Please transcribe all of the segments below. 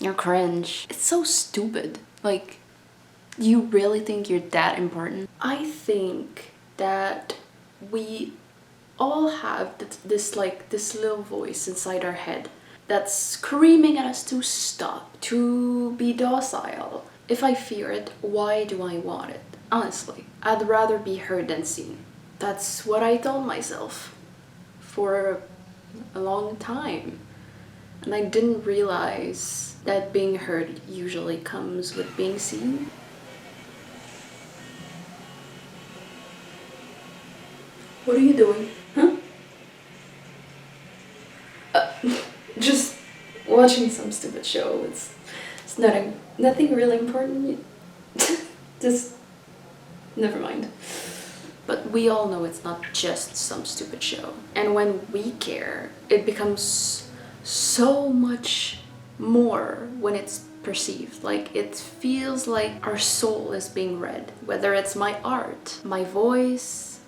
You're cringe. It's so stupid. Like, you really think you're that important? I think that we all have this little voice inside our head that's screaming at us to stop, to be docile. If I fear it, why do I want it? Honestly, I'd rather be heard than seen. That's what I told myself for a long time. And I didn't realize that being heard usually comes with being seen. What are you doing? Huh? Just watching some stupid show. It's nothing really important. Just never mind. But we all know it's not just some stupid show. And when we care, it becomes so much more when it's perceived. Like, it feels like our soul is being read. Whether it's my art, my voice,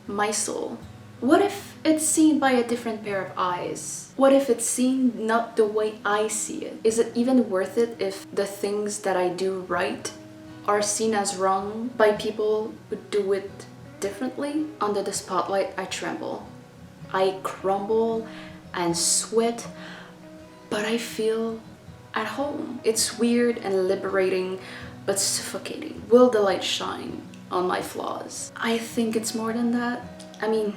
my soul. What if it's seen by a different pair of eyes? What if it's seen not the way I see it? Is it even worth it if the things that I do right are seen as wrong by people who do it differently? Under the spotlight, I tremble. I crumble and sweat, but I feel at home. It's weird and liberating, but suffocating. Will the light shine on my flaws? I think it's more than that. I mean,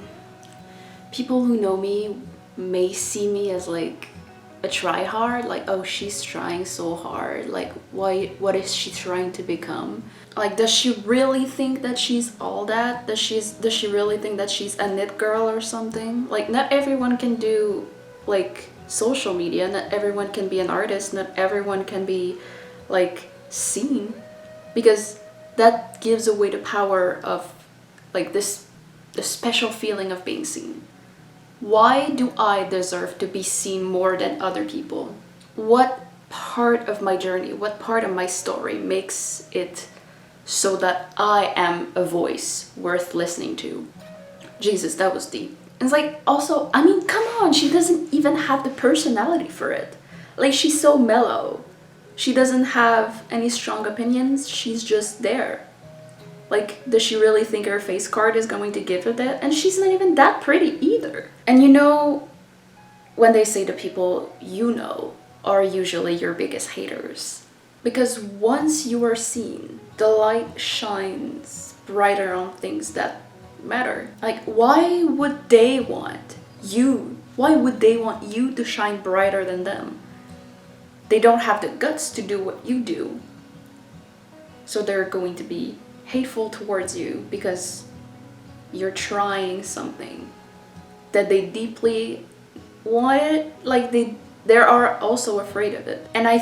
people who know me may see me as like a try-hard, like, oh, she's trying so hard, like, what is she trying to become? Like, does she really think that she's all that? Does she really think that she's a knit girl or something? Like, not everyone can do like social media, not everyone can be an artist, not everyone can be like seen, because that gives away the power of like the special feeling of being seen. Why do I deserve to be seen more than other people? What part of my journey, what part of my story makes it so that I am a voice worth listening to? Jesus, that was deep. It's like, also, I mean, come on, she doesn't even have the personality for it. Like, she's so mellow. She doesn't have any strong opinions, she's just there. Like, does she really think her face card is going to give her that? And she's not even that pretty either. And you know, when they say the people you know are usually your biggest haters. Because once you are seen, the light shines brighter on things that matter. Like, why would they want you? Why would they want you to shine brighter than them? They don't have the guts to do what you do. So they're going to be hateful towards you because you're trying something that they deeply wanted. Like, they are also afraid of it. And I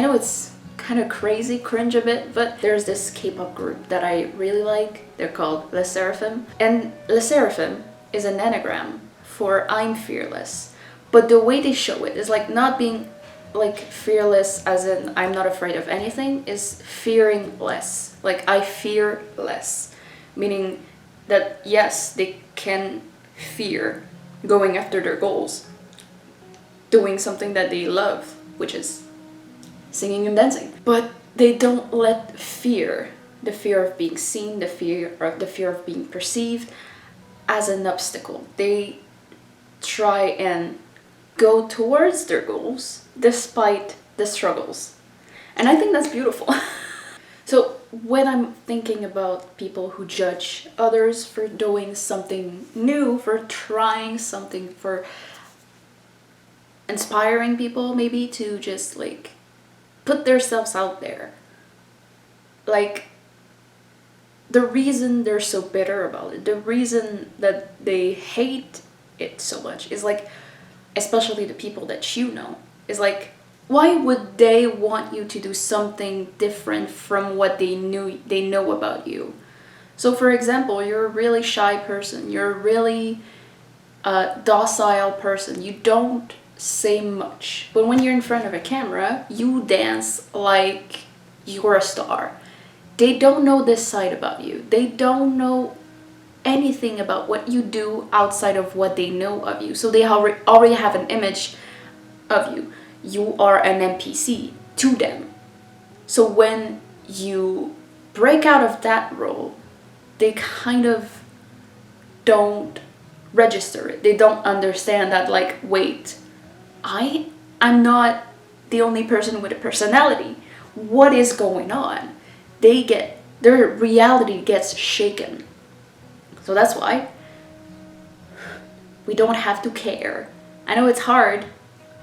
know it's kind of crazy, cringe a bit, but there's this K-pop group that I really like. They're called Le Seraphim, and Le Seraphim is an anagram for I'm fearless. But the way they show it is like not being like fearless as in I'm not afraid of anything, is fearing less. Like, I fear less, meaning that yes, they can fear going after their goals, doing something that they love, which is singing and dancing, but they don't let fear, the fear of being seen, the fear of being perceived, as an obstacle. They try and go towards their goals despite the struggles. And I think that's beautiful. So when I'm thinking about people who judge others for doing something new, for trying something, for inspiring people maybe to just like put themselves out there, like, the reason they're so bitter about it, the reason that they hate it so much is like, especially the people that you know, is like, why would they want you to do something different from what they know about you? So for example, you're a really shy person, you're a really docile person, you don't say much, but when you're in front of a camera, you dance like you're a star. They don't know this side about you. They don't know anything about what you do outside of what they know of you. So they already have an image of you. you are an NPC to them. So when you break out of that role, they kind of don't register it. They don't understand that, like, wait, I'm not the only person with a personality. What is going on? Their reality gets shaken. So that's why we don't have to care. I know it's hard.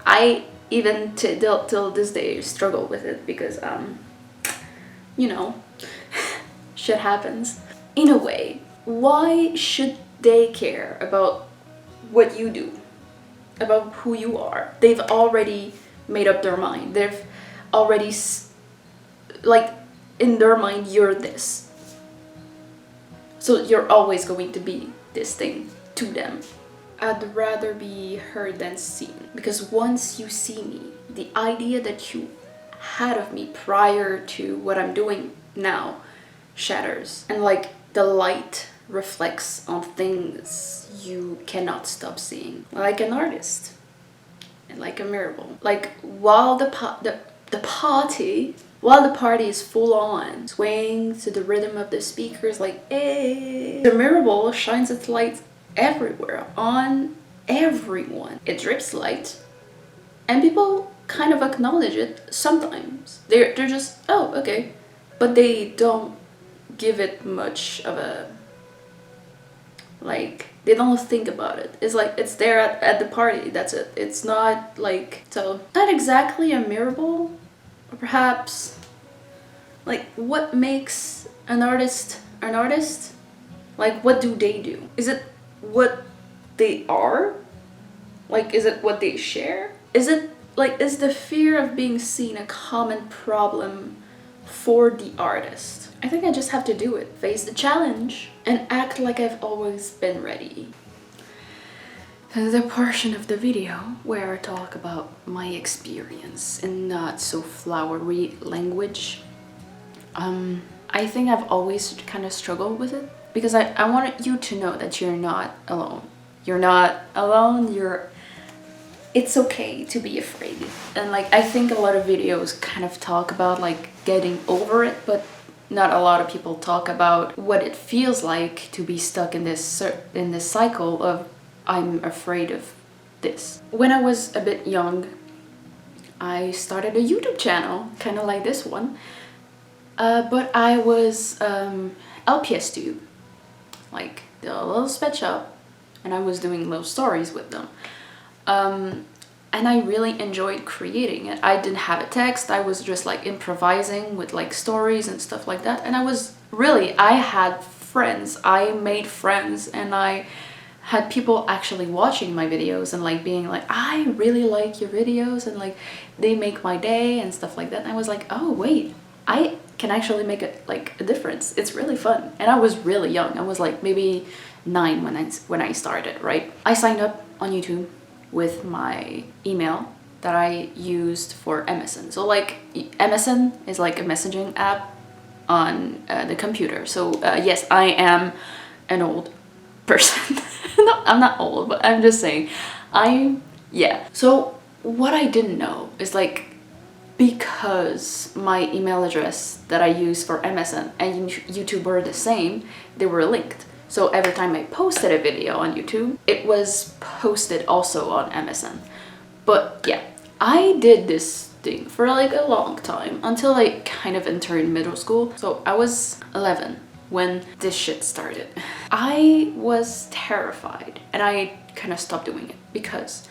I even till this day struggle with it because you know, shit happens. In a way, why should they care about what you do, about who you are? They've already made up their mind. They've already, like, in their mind, you're this. So you're always going to be this thing to them. I'd rather be heard than seen, because once you see me, the idea that you had of me prior to what I'm doing now shatters, and like the light reflects on things you cannot stop seeing, like an artist and like a miracle. Like while the party is full on, swaying to the rhythm of the speakers, like hey, the miracle shines its light everywhere on everyone. It drips light, and people kind of acknowledge it sometimes. They're just, oh, okay, but they don't give it much of a, like, they don't think about it. It's like it's there at the party, that's it. It's not like, so not exactly a miracle, or perhaps like what makes an artist an artist? Like, what do they do? Is it what they are? Like, is it what they share? Is it like, is the fear of being seen a common problem for the artist? I think I just have to do it, face the challenge, and act like I've always been ready. The portion of the video where I talk about my experience in not so flowery language. I think I've always kind of struggled with it, because I wanted you to know that you're not alone. You're not alone, it's okay to be afraid. And like, I think a lot of videos kind of talk about like getting over it, but not a lot of people talk about what it feels like to be stuck in this cycle of I'm afraid of this. When I was a bit young, I started a YouTube channel, kind of like this one, but I was LPS tube, like the little sped shop, and I was doing little stories with them. And I really enjoyed creating it. I didn't have a text, I was just like improvising with like stories and stuff like that. And I had friends, I made friends, and I had people actually watching my videos and like being like, I really like your videos, and like they make my day and stuff like that. And I was like, oh wait, I can actually make a difference. It's really fun. And I was really young. I was like maybe 9 when I started, right? I signed up on YouTube with my email that I used for MSN. So like MSN is like a messaging app on the computer. So yes, I am an old person. No, I'm not old, but I'm just saying yeah. So what I didn't know is like, because my email address that I use for MSN and YouTube were the same, they were linked. So every time I posted a video on YouTube, it was posted also on MSN. But yeah, I did this thing for like a long time until I kind of entered middle school. So I was 11 when this shit started. I was terrified, and I kind of stopped doing it because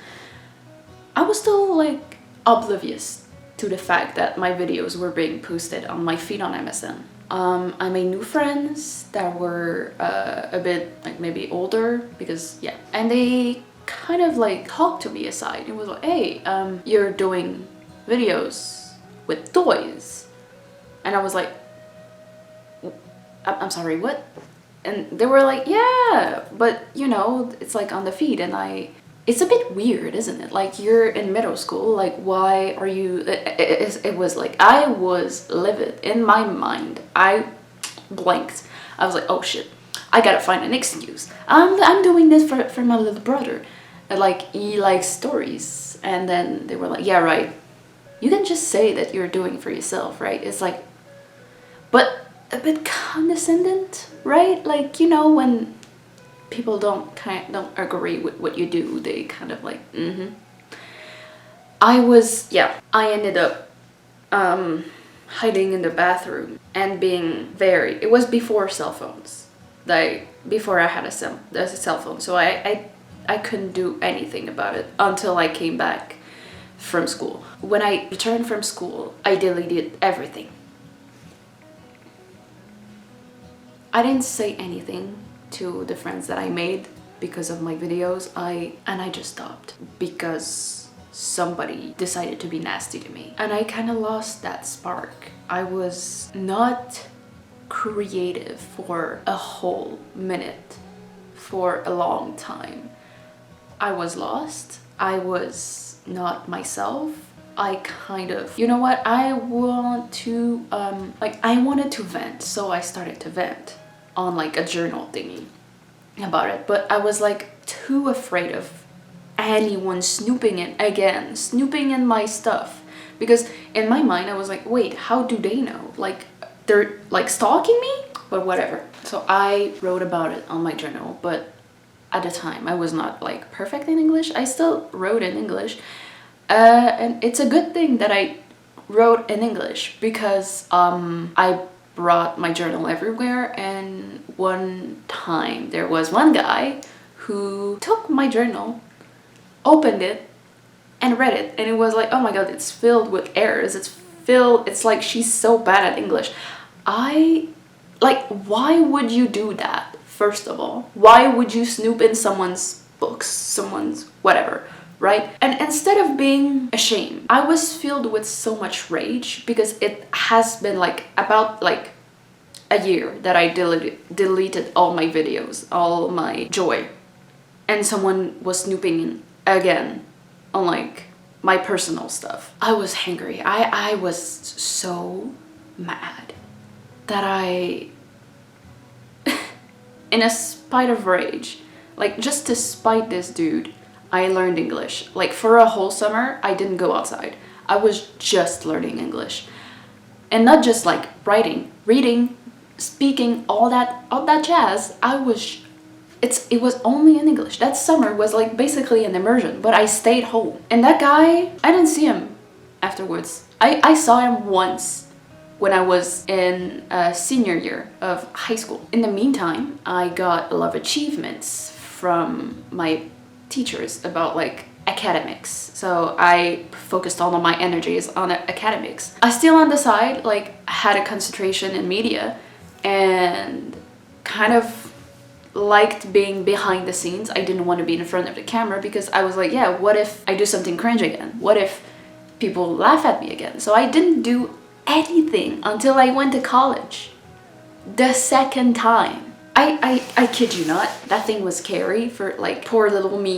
I was still like oblivious to the fact that my videos were being posted on my feed on MSN. I made new friends that were a bit like maybe older, because yeah, and they kind of like talked to me aside. It was like, hey, you're doing videos with toys, and I was like, I'm sorry, what? And they were like, yeah, but you know, it's like on the feed, and it's a bit weird, isn't it? Like, you're in middle school, like, why are you... It was like, I was livid in my mind. I blanked. I was like, oh shit, I gotta find an excuse. I'm doing this for my little brother. And like, he likes stories. And then they were like, yeah, right, you can just say that you're doing for yourself, right? It's like, but a bit condescending, right? Like, you know, when people don't agree with what you do, they kind of like, I ended up hiding in the bathroom and being it was before cell phones, like before I had a cell phone, so I couldn't do anything about it until I came back from school. When I returned from school, I deleted everything. I didn't say anything to the friends that I made because of my videos. I just stopped because somebody decided to be nasty to me, and I kind of lost that spark. I was not creative for a whole minute, for a long time. I was lost. I was not myself. I kind of, you know what, I want to I wanted to vent, so I started to vent on like a journal thingy about it, but I was like too afraid of anyone snooping in my stuff, because in my mind I was like, wait, how do they know? Like, they're like stalking me? But whatever. So I wrote about it on my journal, but at the time I was not like perfect in English. I still wrote in English, and it's a good thing that I wrote in English, because I brought my journal everywhere, and one time there was one guy who took my journal, opened it, and read it, and it was like, oh my god, it's filled with errors, it's like she's so bad at English. Why would you do that? First of all, why would you snoop in someone's books, someone's whatever, right? And instead of being ashamed, I was filled with so much rage, because it has been like about like a year that I deleted all my videos, all my joy, and someone was snooping in again on like my personal stuff. I was angry. I was so mad that I in a spite of rage, like just to spite this dude, I learned English. Like for a whole summer, I didn't go outside. I was just learning English. And not just like writing, reading, speaking, all that jazz. It was only in English. That summer was like basically an immersion, but I stayed home. And that guy, I didn't see him afterwards. I saw him once when I was in senior year of high school. In the meantime, I got a lot of achievements from my teachers about like academics. So I focused all of my energies on academics. I still on the side like had a concentration in media and kind of liked being behind the scenes. I didn't want to be in front of the camera because I was like, yeah, what if I do something cringe again? What if people laugh at me again? So I didn't do anything until I went to college. The second time. I kid you not, that thing was scary for like poor little me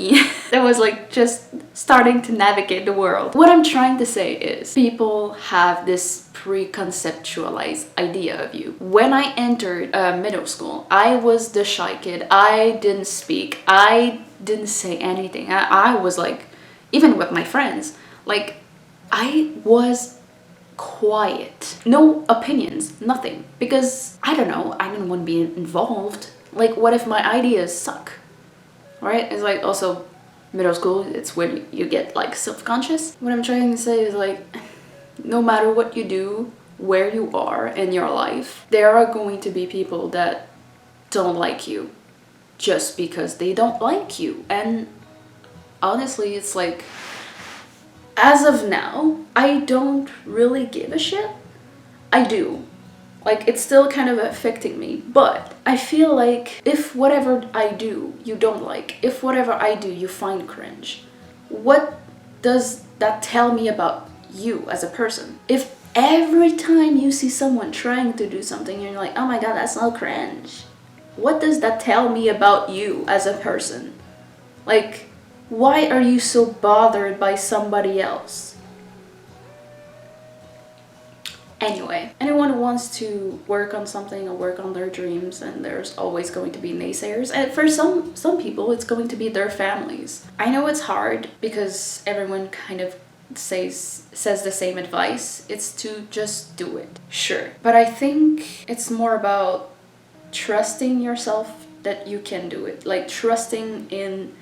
that was like just starting to navigate the world. What I'm trying to say is people have this preconceptualized idea of you. When I entered middle school, I was the shy kid. I didn't speak. I didn't say anything. I was like, even with my friends, like I was quiet, no opinions, nothing, because I don't know, I didn't want to be involved. Like, what if my ideas suck, right? It's like also middle school, it's when you get like self-conscious. What I'm trying to say is like, no matter what you do, where you are in your life, there are going to be people that don't like you just because they don't like you. And honestly, it's like, as of now, I don't really give a shit. I do. Like, it's still kind of affecting me, but I feel like if whatever I do you don't like, if whatever I do you find cringe, what does that tell me about you as a person? If every time you see someone trying to do something you're like, oh my god, that's so cringe, what does that tell me about you as a person? Like, why are you so bothered by somebody else? Anyway, anyone who wants to work on something or work on their dreams, and there's always going to be naysayers, and for some people it's going to be their families. I know it's hard because everyone kind of says the same advice. It's to just do it. Sure. But I think it's more about trusting yourself that you can do it. Like trusting in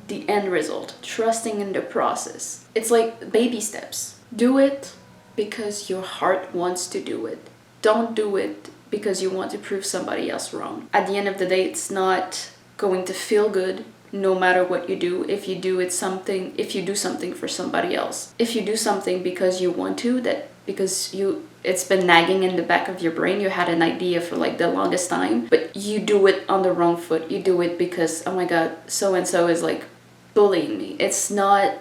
the end result, trusting in the process. It's like baby steps. Do it because your heart wants to do it. Don't do it because you want to prove somebody else wrong. At the end of the day, it's not going to feel good no matter what you do if you do something for somebody else. If you do something because you want to, it's been nagging in the back of your brain, you had an idea for like the longest time, but you do it on the wrong foot. You do it because, oh my god, so and so is like bullying me. It's not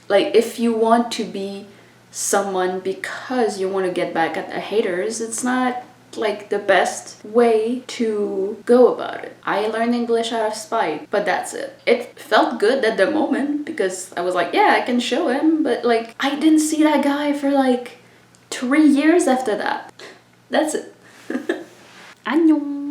like, if you want to be someone because you want to get back at the haters, it's not like the best way to go about it. I learned English out of spite, but that's it. It felt good at the moment because I was like, yeah, I can show him, but like I didn't see that guy for like 3 years after that. That's it. 안녕.